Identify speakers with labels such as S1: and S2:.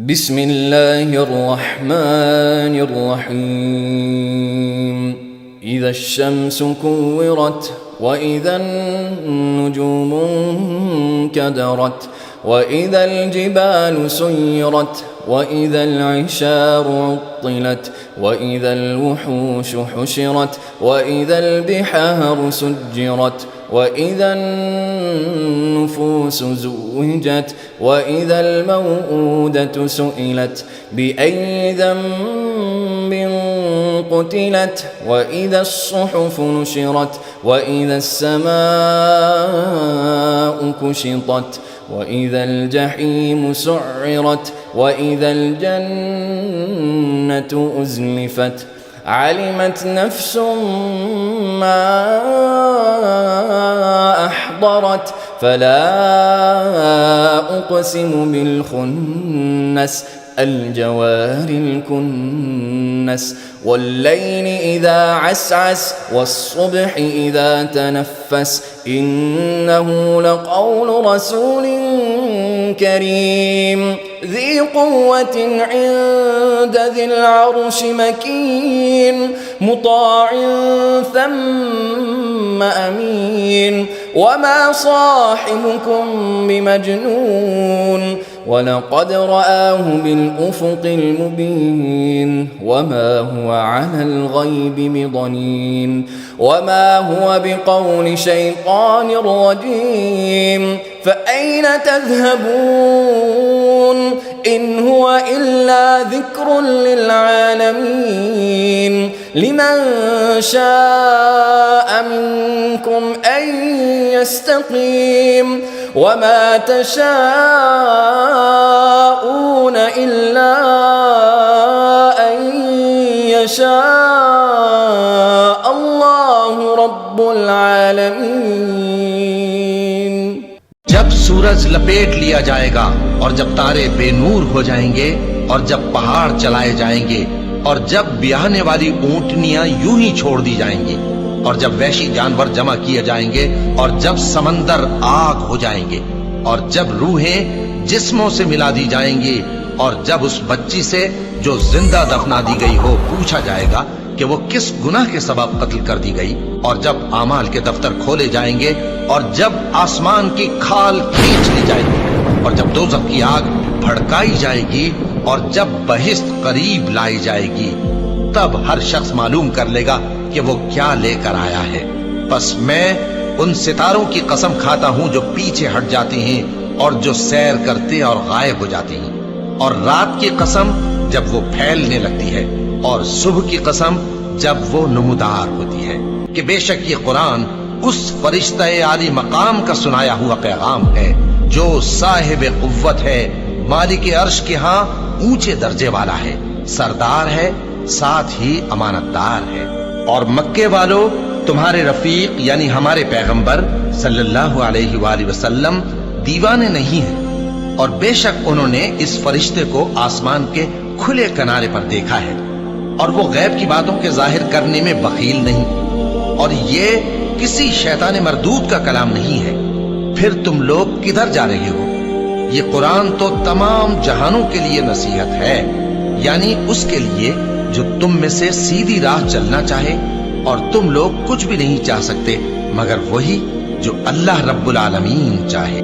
S1: بسم الله الرحمن الرحيم إذا الشمس كورت وإذا النجوم انكدرت وإذا الجبال سيرت وإذا العشار عطلت وإذا الوحوش حشرت وإذا البحار سجرت وإذا النفوس زوجت وإذا الموءودة سئلت بأي ذنب قتلت وإذا الصحف نشرت وإذا السماء كشطت وإذا الجحيم سعرت وإذا الجنة أزلفت علمت نفس ما أحضرت فلا أقسم بالخنس الجوار الكنس والليل إذا عسعس والصبح إذا تنفس إنه لقول رسول كريم ذي قوة عند ذي العرش مكين مطاع ثم أمين وما صاحبكم بمجنون ولقد رآه بالأفق المبين وما هو على الغيب بضنين وما هو بقول شيطان رجيم فأين تذهبون إن هو إلا ذكر للعالمين لمن شاء منكم أن يستقيم وما تشاءون إلا أن يشاء الله رب العالمین۔
S2: جب سورج لپیٹ لیا جائے گا اور جب تارے بے نور ہو جائیں گے اور جب پہاڑ چلائے جائیں گے اور جب بیاہنے والی اونٹنیاں یوں ہی چھوڑ دی جائیں گی اور جب وحشی جانور جمع کیے جائیں گے اور جب سمندر آگ ہو جائیں گے اور جب روحیں جسموں سے ملا دی جائیں گی اور جب اس بچی سے جو زندہ دفنا دی گئی ہو پوچھا جائے گا کہ وہ کس گناہ کے سبب قتل کر دی گئی اور جب اعمال کے دفتر کھولے جائیں گے اور جب آسمان کی کھال کھینچ لی جائے گی اور جب دوزخ کی آگ بھڑکائی جائے گی اور جب بہشت قریب لائی جائے گی تب ہر شخص معلوم کر لے گا کہ وہ کیا لے کر آیا ہے۔ پس میں ان ستاروں کی قسم کھاتا ہوں جو پیچھے ہٹ جاتی ہیں اور جو سیر کرتے اور غائب ہو جاتی ہیں، اور رات کی قسم جب وہ پھیلنے لگتی ہے، اور صبح کی قسم جب وہ نمودار ہوتی ہے، کہ بے شک یہ قرآن اس فرشتہ عالی مقام کا سنایا ہوا پیغام ہے جو صاحب قوت ہے، مالک عرش کے ہاں اونچے درجے والا ہے، سردار ہے، ساتھ ہی امانت دار ہے۔ اور مکے والو تمہارے رفیق یعنی ہمارے پیغمبر صلی اللہ علیہ وآلہ وسلم دیوانے نہیں ہیں، اور بے شک انہوں نے اس فرشتے کو آسمان کے کھلے کنارے پر دیکھا ہے، اور وہ غیب کی باتوں کے ظاہر کرنے میں بخیل نہیں، اور یہ کسی شیطان مردود کا کلام نہیں ہے۔ پھر تم لوگ کدھر جا رہے ہو؟ یہ قرآن تو تمام جہانوں کے لیے نصیحت ہے، یعنی اس کے لیے جو تم میں سے سیدھی راہ چلنا چاہے، اور تم لوگ کچھ بھی نہیں چاہ سکتے مگر وہی جو اللہ رب العالمین چاہے۔